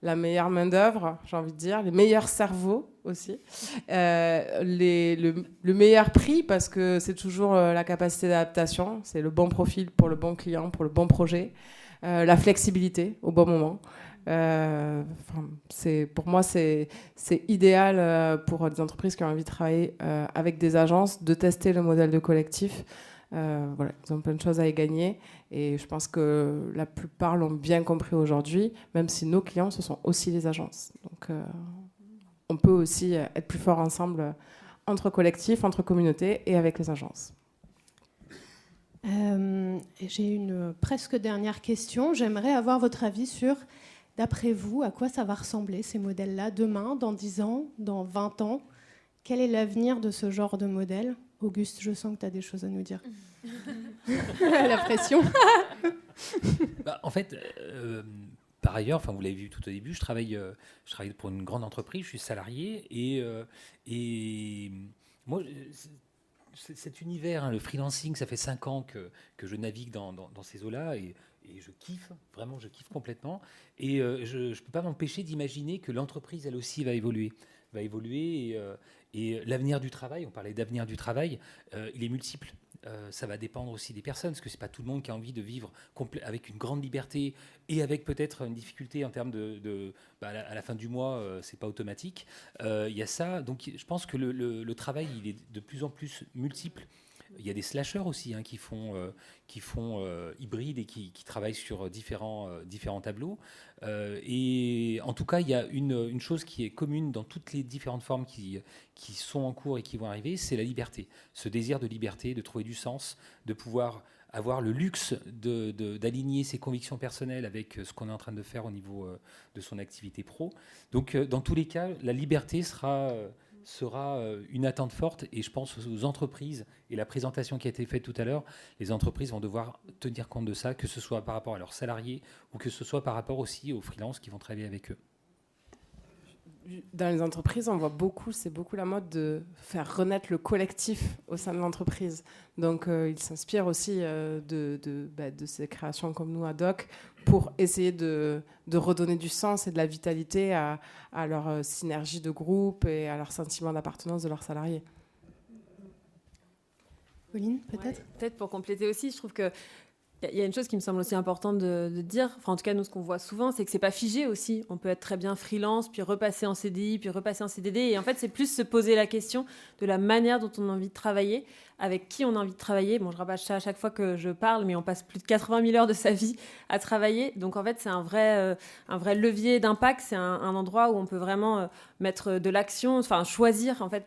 la meilleure main-d'œuvre, j'ai envie de dire, les meilleurs cerveaux aussi, le meilleur prix, parce que c'est toujours la capacité d'adaptation, c'est le bon profil pour le bon client, pour le bon projet, la flexibilité au bon moment. Pour moi, c'est idéal pour des entreprises qui ont envie de travailler avec des agences, de tester le modèle de collectif. Voilà, ils ont plein de choses à y gagner et je pense que la plupart l'ont bien compris aujourd'hui, même si nos clients, ce sont aussi les agences. Donc on peut aussi être plus fort ensemble entre collectifs, entre communautés et avec les agences. J'ai une presque dernière question. J'aimerais avoir votre avis sur, d'après vous, à quoi ça va ressembler ces modèles-là demain, dans 10 ans, dans 20 ans? Quel est l'avenir de ce genre de modèle? Auguste, je sens que tu as des choses à nous dire. La pression. En fait, par ailleurs, vous l'avez vu tout au début, je travaille pour une grande entreprise, je suis salarié et moi, cet univers, le freelancing, ça fait 5 ans que je navigue dans ces eaux-là et je kiffe, vraiment, je kiffe complètement. Et je ne peux pas m'empêcher d'imaginer que l'entreprise, elle aussi, va évoluer et l'avenir du travail, on parlait d'avenir du travail, il est multiple. Ça va dépendre aussi des personnes, parce que c'est pas tout le monde qui a envie de vivre avec une grande liberté et avec peut-être une difficulté en termes à la fin du mois, c'est pas automatique. Il y a ça, donc je pense que le travail, il est de plus en plus multiple. Il y a des slasheurs aussi qui font hybride et qui travaillent sur différents tableaux. Et en tout cas, il y a une chose qui est commune dans toutes les différentes formes qui sont en cours et qui vont arriver, c'est la liberté. Ce désir de liberté, de trouver du sens, de pouvoir avoir le luxe d'aligner ses convictions personnelles avec ce qu'on est en train de faire au niveau de son activité pro. Donc, dans tous les cas, la liberté sera une attente forte et je pense aux entreprises et la présentation qui a été faite tout à l'heure, les entreprises vont devoir tenir compte de ça, que ce soit par rapport à leurs salariés ou que ce soit par rapport aussi aux freelances qui vont travailler avec eux. Dans les entreprises, on voit c'est beaucoup la mode de faire renaître le collectif au sein de l'entreprise. Donc, ils s'inspirent aussi de ces créations comme nous, Ad-Hoc, pour essayer de redonner du sens et de la vitalité à leur synergie de groupe et à leur sentiment d'appartenance de leurs salariés. Pauline, peut-être ? Peut-être pour compléter aussi, je trouve que il y a une chose qui me semble aussi importante de dire, en tout cas nous ce qu'on voit souvent, c'est que c'est pas figé aussi. On peut être très bien freelance, puis repasser en CDI, puis repasser en CDD, et en fait c'est plus se poser la question de la manière dont on a envie de travailler, avec qui on a envie de travailler. Bon, je rabâche ça à chaque fois que je parle, mais on passe plus de 80 000 heures de sa vie à travailler, donc en fait c'est un vrai levier d'impact, c'est un endroit où on peut vraiment mettre de l'action, choisir en fait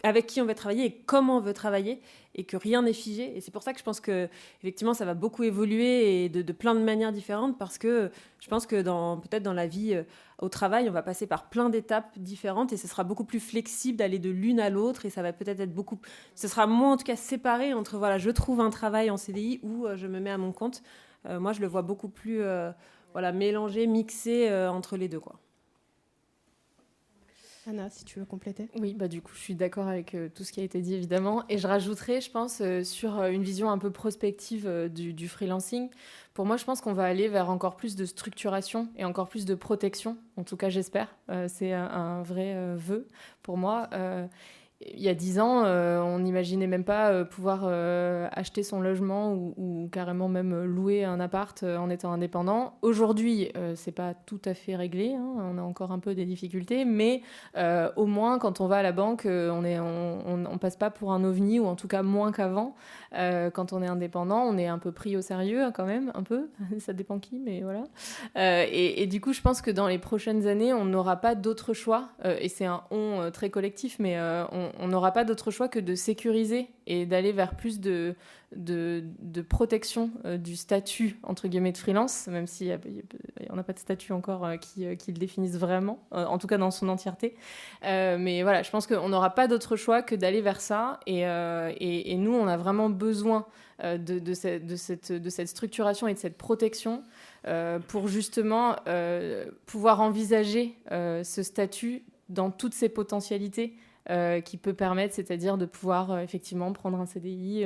avec qui on veut travailler et comment on veut travailler, et que rien n'est figé. Et c'est pour ça que je pense que effectivement ça va beaucoup évoluer et de plein de manières différentes, parce que je pense que peut-être dans la vie au travail, on va passer par plein d'étapes différentes et ce sera beaucoup plus flexible d'aller de l'une à l'autre, et ça va peut-être être ce sera moins en tout cas séparé entre je trouve un travail en CDI ou je me mets à mon compte. Moi je le vois beaucoup plus mélangé, mixé entre les deux, quoi. Anna, si tu veux compléter. Oui, du coup, je suis d'accord avec tout ce qui a été dit, évidemment. Et je rajouterais, je pense, sur une vision un peu prospective du freelancing. Pour moi, je pense qu'on va aller vers encore plus de structuration et encore plus de protection. En tout cas, j'espère. C'est un vrai vœu pour moi. il y a 10 ans, on n'imaginait même pas pouvoir acheter son logement ou carrément même louer un appart en étant indépendant. Aujourd'hui, c'est pas tout à fait réglé, hein, on a encore un peu des difficultés, mais au moins quand on va à la banque, on passe pas pour un ovni, ou en tout cas moins qu'avant. Quand on est indépendant, on est un peu pris au sérieux, hein, quand même, un peu. Ça dépend qui, mais voilà. Et du coup, je pense que dans les prochaines années, on n'aura pas d'autre choix, et c'est un on très collectif, mais on n'aura pas d'autre choix que de sécuriser et d'aller vers plus de protection du statut, entre guillemets, de freelance, même si on n'a pas de statut encore qui le définisse vraiment, en tout cas dans son entièreté. Mais voilà, je pense qu'on n'aura pas d'autre choix que d'aller vers ça. Et nous, on a vraiment besoin de cette structuration et de cette protection pour justement pouvoir envisager ce statut dans toutes ses potentialités qui peut permettre, c'est-à-dire de pouvoir effectivement prendre un CDI,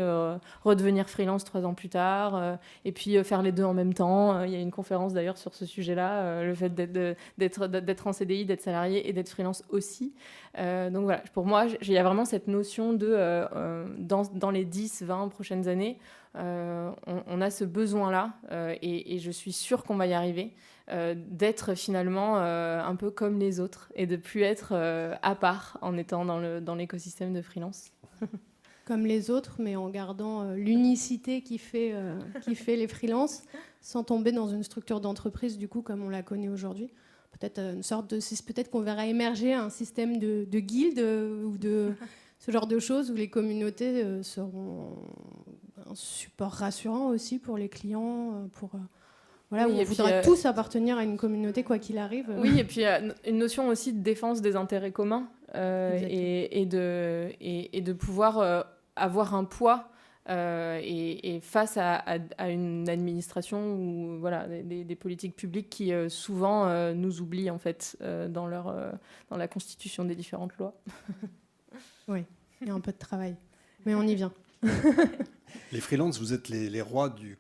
redevenir freelance 3 ans plus tard, et puis faire les deux en même temps. Il y a une conférence d'ailleurs sur ce sujet-là, le fait d'être en CDI, d'être salarié et d'être freelance aussi. Donc voilà, pour moi, il y a vraiment cette notion de, dans les 10-20 prochaines années, on a ce besoin-là, et je suis sûre qu'on va y arriver. D'être finalement un peu comme les autres et de plus être à part en étant dans l'écosystème de freelance. Comme les autres, mais en gardant l'unicité qui fait les freelances, sans tomber dans une structure d'entreprise du coup comme on la connaît aujourd'hui. Peut-être peut-être qu'on verra émerger un système de guildes ou de ce genre de choses où les communautés seront un support rassurant aussi pour les clients, voilà, oui, où on voudra tous appartenir à une communauté, quoi qu'il arrive. Oui, et puis une notion aussi de défense des intérêts communs et de pouvoir avoir un poids et face à une administration ou voilà, des politiques publiques qui souvent nous oublient en fait dans la constitution des différentes lois. Oui, il y a un peu de travail, mais on y vient. Les freelances, vous êtes les rois du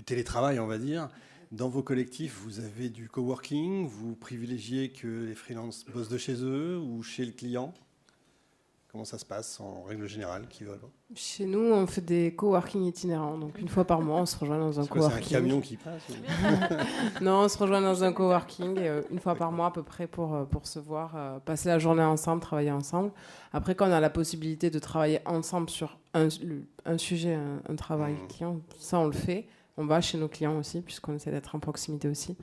télétravail, on va dire. Dans vos collectifs, vous avez du coworking, vous privilégiez que les freelances bossent de chez eux ou chez le client? Comment ça se passe en règle générale, qui veut? Chez nous, on fait des coworking itinérants. Donc, une fois par mois, on se rejoint dans un coworking. C'est un camion qui passe Non, on se rejoint dans un coworking une fois par mois à peu près pour se voir, passer la journée ensemble, travailler ensemble. Après, quand on a la possibilité de travailler ensemble sur un sujet, un travail client, ça, on le fait. On va chez nos clients aussi, puisqu'on essaie d'être en proximité aussi.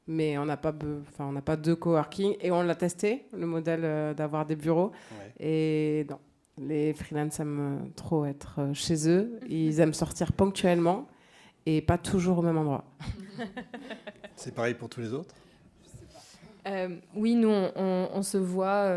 Mais on n'a pas de coworking. Et on l'a testé, le modèle d'avoir des bureaux. Ouais. Et non, les freelances aiment trop être chez eux. Ils aiment sortir ponctuellement et pas toujours au même endroit. C'est pareil pour tous les autres? Oui, nous, on se voit...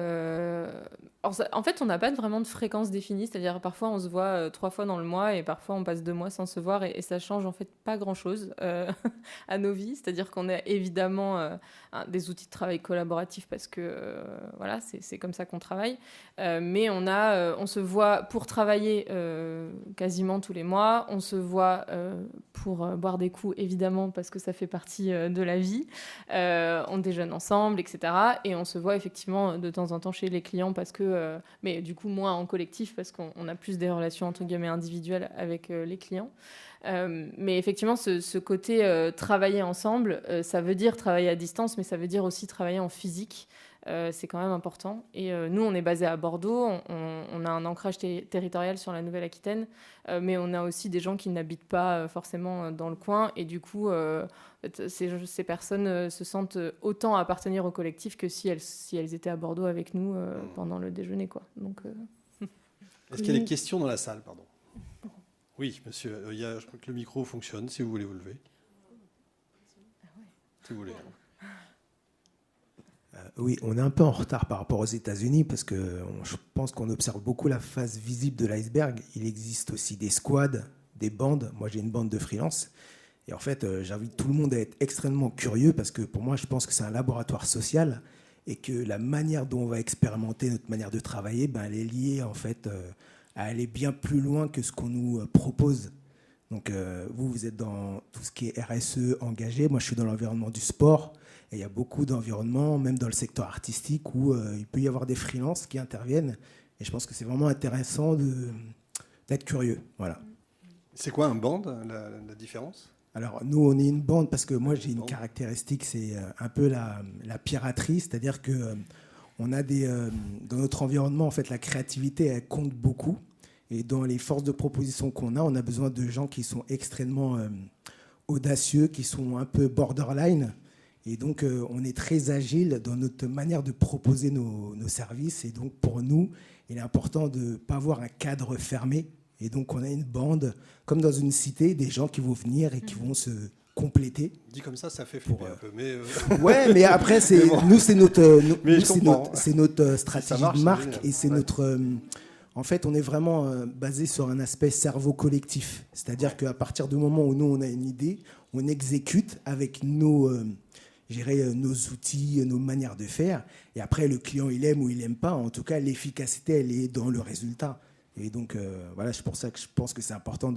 En fait, on n'a pas vraiment de fréquence définie, c'est-à-dire parfois on se voit 3 fois dans le mois et parfois on passe 2 mois sans se voir et ça change en fait pas grand-chose à nos vies, c'est-à-dire qu'on a évidemment des outils de travail collaboratifs parce que voilà, c'est comme ça qu'on travaille, mais on se voit pour travailler quasiment tous les mois, on se voit pour boire des coups évidemment parce que ça fait partie de la vie, on déjeune ensemble, etc. Et on se voit effectivement de temps en temps chez les clients parce que mais du coup moins en collectif parce qu'on a plus des relations entre guillemets individuelles avec les clients. Mais effectivement, ce côté travailler ensemble, ça veut dire travailler à distance, mais ça veut dire aussi travailler en physique. C'est quand même important. Et nous, on est basé à Bordeaux. On a un ancrage territorial sur la Nouvelle-Aquitaine, mais on a aussi des gens qui n'habitent pas forcément dans le coin. Et du coup, ces personnes se sentent autant appartenir au collectif que si elles étaient à Bordeaux avec nous pendant le déjeuner, quoi. Donc, Est-ce qu'il y a des questions dans la salle, pardon? Oui, monsieur. Je crois que le micro fonctionne, si vous voulez vous lever. Si vous voulez. Oui, on est un peu en retard par rapport aux États-Unis parce que je pense qu'on observe beaucoup la face visible de l'iceberg. Il existe aussi des squads, des bandes. Moi, j'ai une bande de freelance. Et en fait, j'invite tout le monde à être extrêmement curieux parce que pour moi, je pense que c'est un laboratoire social et que la manière dont on va expérimenter notre manière de travailler, elle est liée en fait à aller bien plus loin que ce qu'on nous propose. Donc, vous êtes dans tout ce qui est RSE engagé. Moi, je suis dans l'environnement du sport. Et il y a beaucoup d'environnements, même dans le secteur artistique, où il peut y avoir des freelances qui interviennent. Et je pense que c'est vraiment intéressant d'être curieux. Voilà. C'est quoi un band, la différence ? Alors, nous, on est une bande parce que moi, j'ai une caractéristique, c'est un peu la piraterie, c'est-à-dire que on a dans notre environnement, en fait, la créativité, elle compte beaucoup. Et dans les forces de proposition qu'on a, on a besoin de gens qui sont extrêmement audacieux, qui sont un peu borderline. Et donc, on est très agile dans notre manière de proposer nos services. Et donc, pour nous, il est important de ne pas avoir un cadre fermé. Et donc, on a une bande, comme dans une cité, des gens qui vont venir et qui vont se compléter. Dit comme ça fait flipper un peu. Mais Ouais, mais après, nous, c'est notre stratégie marche, de marque. c'est Et c'est notre... En fait, on est vraiment basé sur un aspect cerveau collectif. C'est-à-dire qu'à partir du moment où nous, on a une idée, on exécute avec nos outils, nos manières de faire. Et après, le client, il aime ou il n'aime pas. En tout cas, l'efficacité, elle est dans le résultat. Et donc, voilà, c'est pour ça que je pense que c'est important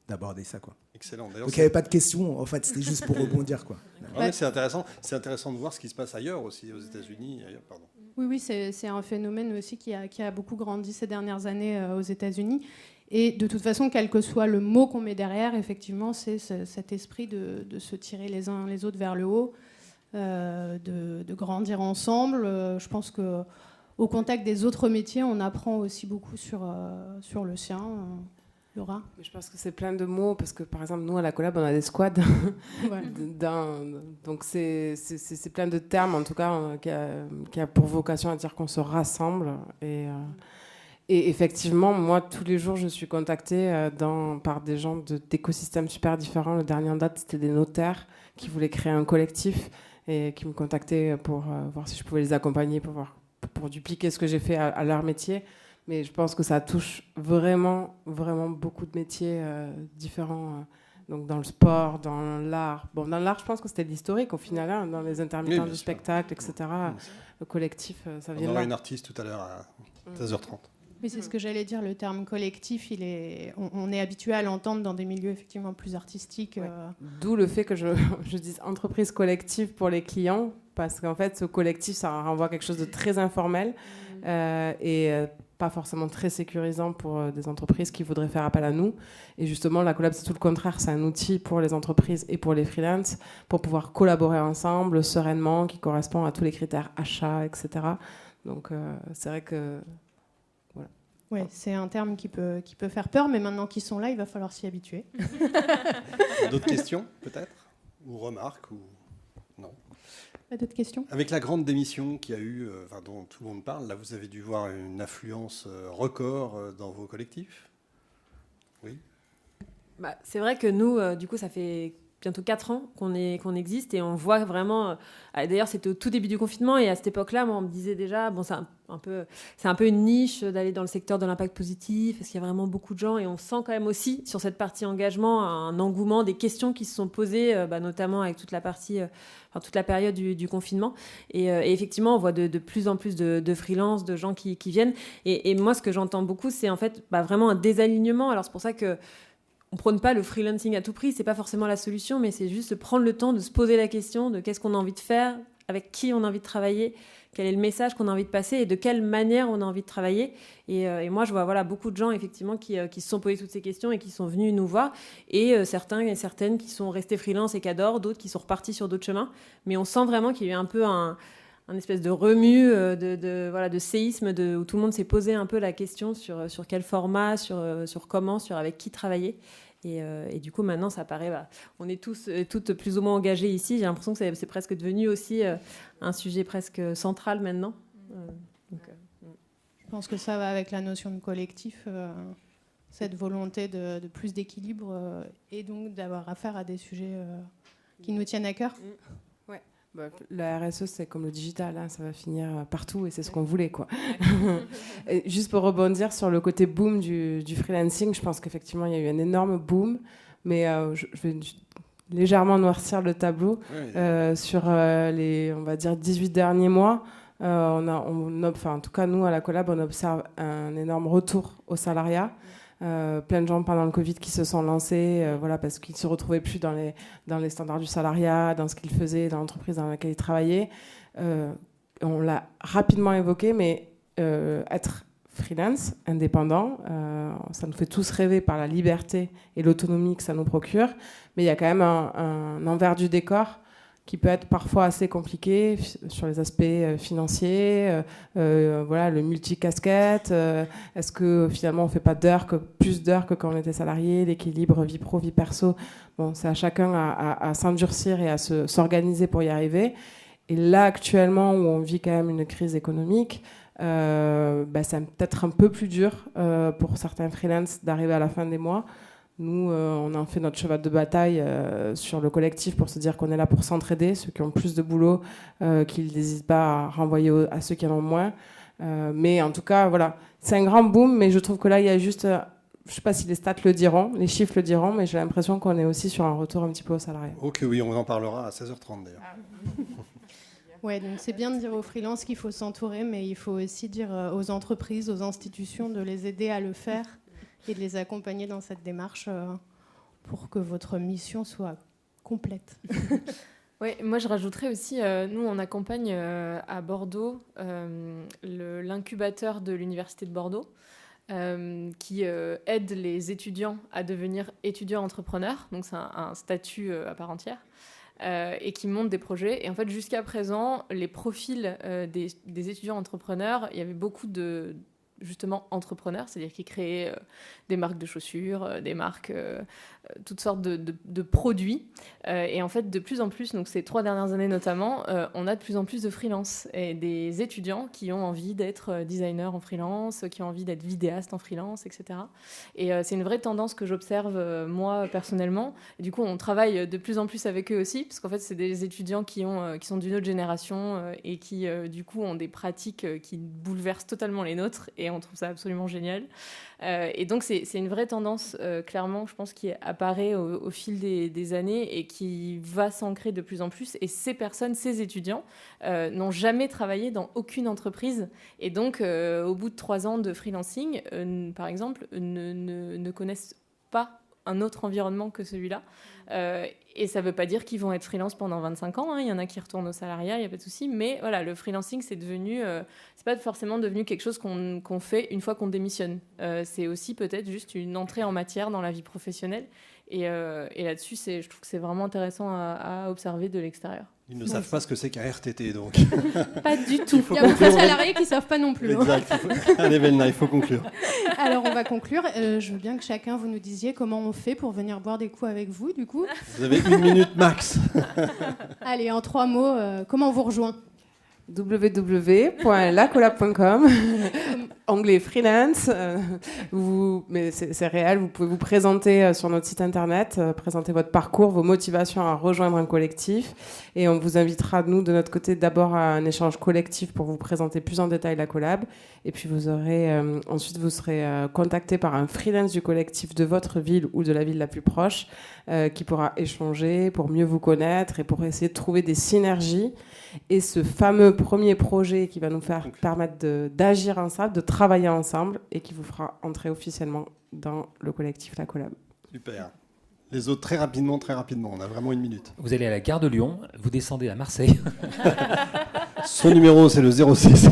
d'aborder ça, quoi. Excellent. D'ailleurs, donc, il n'y avait pas de questions. En fait, c'était juste pour rebondir, quoi. Ouais, c'est intéressant. C'est intéressant de voir ce qui se passe ailleurs aussi, aux États-Unis. Ailleurs, pardon. Oui, c'est un phénomène aussi qui a beaucoup grandi ces dernières années aux États-Unis. Et de toute façon, quel que soit le mot qu'on met derrière, effectivement, c'est cet esprit de se tirer les uns les autres vers le haut, de grandir ensemble. Je pense qu'au contact des autres métiers, on apprend aussi beaucoup sur le sien. Laura ? Je pense que c'est plein de mots, parce que par exemple, nous, à la collab, on a des squads. Ouais. Donc, c'est plein de termes, en tout cas, qui a pour vocation à dire qu'on se rassemble. Et effectivement, moi, tous les jours, je suis contactée par des gens d'écosystèmes super différents. Le dernier en date, c'était des notaires qui voulaient créer un collectif et qui me contactaient pour voir si je pouvais les accompagner, pour dupliquer ce que j'ai fait à leur métier. Mais je pense que ça touche vraiment, vraiment beaucoup de métiers différents. Donc dans le sport, dans l'art. Bon, dans l'art, je pense que c'était de l'historique au final, hein, dans les intermittents du spectacle, etc. Le collectif, ça vient de là. On aura une artiste tout à l'heure à 16h30. Oui, c'est ce que j'allais dire. Le terme collectif, on est habitué à l'entendre dans des milieux effectivement plus artistiques. Ouais. D'où le fait que je dise entreprise collective pour les clients, parce qu'en fait, ce collectif, ça renvoie à quelque chose de très informel et pas forcément très sécurisant pour des entreprises qui voudraient faire appel à nous. Et justement, la collab, c'est tout le contraire. C'est un outil pour les entreprises et pour les freelances pour pouvoir collaborer ensemble sereinement, qui correspond à tous les critères achats, etc. Donc, c'est vrai que... Oui, c'est un terme qui peut faire peur, mais maintenant qu'ils sont là, il va falloir s'y habituer. D'autres questions, peut-être ? Ou remarques ou... Non. Pas d'autres questions ? Avec la grande démission qu'il y a eu, dont tout le monde parle, là, vous avez dû voir une affluence record dans vos collectifs ? Oui. Bah, c'est vrai que nous, du coup, ça fait bientôt 4 ans qu'on existe et on voit vraiment... D'ailleurs, c'était au tout début du confinement et à cette époque-là, moi, on me disait déjà, bon, c'est un peu une niche d'aller dans le secteur de l'impact positif parce qu'il y a vraiment beaucoup de gens et on sent quand même aussi sur cette partie engagement un engouement, des questions qui se sont posées, notamment avec toute la période du confinement. Et effectivement, on voit de plus en plus de freelance, de gens qui viennent. Et moi, ce que j'entends beaucoup, c'est en fait vraiment un désalignement. Alors, c'est pour ça que on prône pas le freelancing à tout prix, c'est pas forcément la solution, mais c'est juste prendre le temps de se poser la question de qu'est-ce qu'on a envie de faire, avec qui on a envie de travailler, quel est le message qu'on a envie de passer et de quelle manière on a envie de travailler. Et moi, je vois beaucoup de gens effectivement qui se sont posés toutes ces questions et qui sont venus nous voir. Et certains et certaines qui sont restés freelance et qui adorent, d'autres qui sont repartis sur d'autres chemins. Mais on sent vraiment qu'il y a eu un peu un espèce de remue, de séisme, où tout le monde s'est posé un peu la question sur quel format, sur comment, sur avec qui travailler. Et du coup, maintenant, ça paraît... on est tous et toutes plus ou moins engagés ici. J'ai l'impression que c'est presque devenu aussi un sujet presque central maintenant. Je pense que ça va avec la notion de collectif, cette volonté de plus d'équilibre et donc d'avoir affaire à des sujets qui nous tiennent à cœur. Ouais. La RSE, c'est comme le digital, hein, ça va finir partout et c'est ce qu'on voulait, quoi. Et juste pour rebondir sur le côté boom du freelancing, je pense qu'effectivement, il y a eu un énorme boom, mais je vais légèrement noircir le tableau. Oui. Sur les, on va dire, 18 derniers mois, en tout cas, nous, à la collab, on observe un énorme retour au salariat. plein de gens pendant le Covid qui se sont lancés, voilà, parce qu'ils ne se retrouvaient plus dans les standards du salariat, dans ce qu'ils faisaient, dans l'entreprise dans laquelle ils travaillaient. On l'a rapidement évoqué, mais être freelance, indépendant, ça nous fait tous rêver par la liberté et l'autonomie que ça nous procure, mais il y a quand même un envers du décor qui peut être parfois assez compliqué sur les aspects financiers, voilà, le multicasquette, est-ce que finalement on ne fait pas plus d'heures que quand on était salarié, l'équilibre vie pro, vie perso, bon, c'est à chacun à s'endurcir et à s'organiser pour y arriver. Et là, actuellement, où on vit quand même une crise économique, c'est peut-être un peu plus dur pour certains freelances d'arriver à la fin des mois. Nous, on en fait notre cheval de bataille sur le collectif pour se dire qu'on est là pour s'entraider, ceux qui ont plus de boulot, qu'ils n'hésitent pas à renvoyer à ceux qui en ont moins. Mais en tout cas, voilà, c'est un grand boom, mais je trouve que là, il y a juste... je ne sais pas si les stats le diront, les chiffres le diront, mais j'ai l'impression qu'on est aussi sur un retour un petit peu au salariat. Ok, oui, on en parlera à 16h30 d'ailleurs. Ouais, donc c'est bien de dire aux freelances qu'il faut s'entourer, mais il faut aussi dire aux entreprises, aux institutions de les aider à le faire et de les accompagner dans cette démarche pour que votre mission soit complète. Oui, moi je rajouterais aussi, nous on accompagne à Bordeaux l'incubateur de l'Université de Bordeaux qui aide les étudiants à devenir étudiants entrepreneurs, donc c'est un statut à part entière. Et qui montent des projets. Et en fait, jusqu'à présent, les profils des étudiants entrepreneurs, il y avait beaucoup de justement entrepreneurs, c'est-à-dire qui créaient des marques de chaussures, des marques, toutes sortes de produits. Et en fait, de plus en plus, donc ces 3 dernières années notamment, on a de plus en plus de freelance et des étudiants qui ont envie d'être designers en freelance, qui ont envie d'être vidéastes en freelance, etc. Et c'est une vraie tendance que j'observe moi personnellement. Et du coup, on travaille de plus en plus avec eux aussi, parce qu'en fait, c'est des étudiants qui sont d'une autre génération et qui, du coup, ont des pratiques qui bouleversent totalement les nôtres. Et on trouve ça absolument génial. Et donc, c'est une vraie tendance, clairement, je pense, qui apparaît au fil des années et qui va s'ancrer de plus en plus. Et ces personnes, ces étudiants, n'ont jamais travaillé dans aucune entreprise. Et donc, au bout de 3 ans de freelancing, par exemple, ne connaissent pas un autre environnement que celui-là. Et ça ne veut pas dire qu'ils vont être freelance pendant 25 ans. Hein. Il y en a qui retournent au salariat, il n'y a pas de souci. Mais voilà, le freelancing, c'est pas forcément devenu quelque chose qu'on fait une fois qu'on démissionne. C'est aussi peut-être juste une entrée en matière dans la vie professionnelle. Et là-dessus, je trouve que c'est vraiment intéressant à observer de l'extérieur. Ils ne savent pas ce que c'est qu'un RTT, donc. Pas du tout. Il y a beaucoup de salariés qui ne savent pas non plus. Exact. Allez, Velna, il faut conclure. Alors, on va conclure. Je veux bien que chacun vous nous disiez comment on fait pour venir boire des coups avec vous, du coup. Vous avez 1 minute max. Allez, en 3 mots, comment on vous rejoint ? www.lacolab.com onglet freelance, mais c'est réel, vous pouvez vous présenter sur notre site internet, présenter votre parcours, vos motivations à rejoindre un collectif, et on vous invitera, nous, de notre côté, d'abord à un échange collectif pour vous présenter plus en détail la collab, et puis ensuite vous serez contacté par un freelance du collectif de votre ville ou de la ville la plus proche, qui pourra échanger pour mieux vous connaître et pour essayer de trouver des synergies. Et ce fameux premier projet qui va nous permettre d'agir ensemble, de travailler ensemble et qui vous fera entrer officiellement dans le collectif La Collab. Super. Les autres, très rapidement, on a vraiment 1 minute. Vous allez à la gare de Lyon, vous descendez à Marseille. Son numéro, c'est le 06.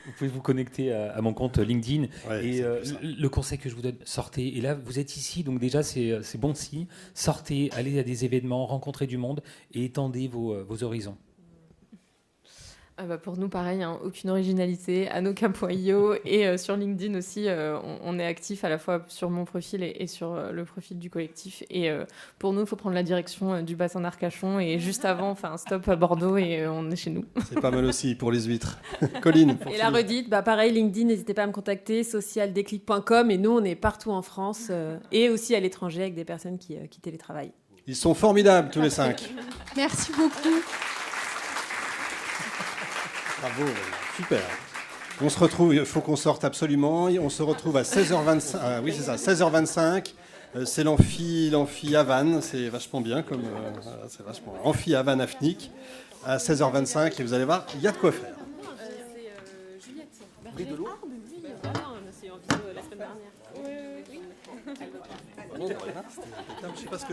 Vous pouvez vous connecter à mon compte LinkedIn. Ouais, et le conseil que je vous donne, sortez. Et là, vous êtes ici, donc déjà, c'est bon signe. Sortez, allez à des événements, rencontrez du monde et étendez vos horizons. Pour nous, pareil, hein, aucune originalité, anoka.io et sur LinkedIn aussi, on est actif à la fois sur mon profil et sur le profil du collectif. Et pour nous, il faut prendre la direction du bassin d'Arcachon et juste avant, on fait un stop à Bordeaux et on est chez nous. C'est pas mal aussi pour les huîtres. Colline. Et la redite, pareil, LinkedIn, n'hésitez pas à me contacter, socialdéclic.com, et nous, on est partout en France et aussi à l'étranger avec des personnes qui télétravaillent. Ils sont formidables, tous les 5. Merci beaucoup. Bravo, super. On se retrouve, il faut qu'on sorte absolument. On se retrouve à 16h25. Oui, c'est ça, 16h25. C'est l'amphi Havane. C'est vachement bien comme. C'est vachement. Amphi Havane Afnik. À 16h25. Et vous allez voir, il y a de quoi faire. C'est Juliette. De l'eau. Bon, voilà, je sais pas ce que je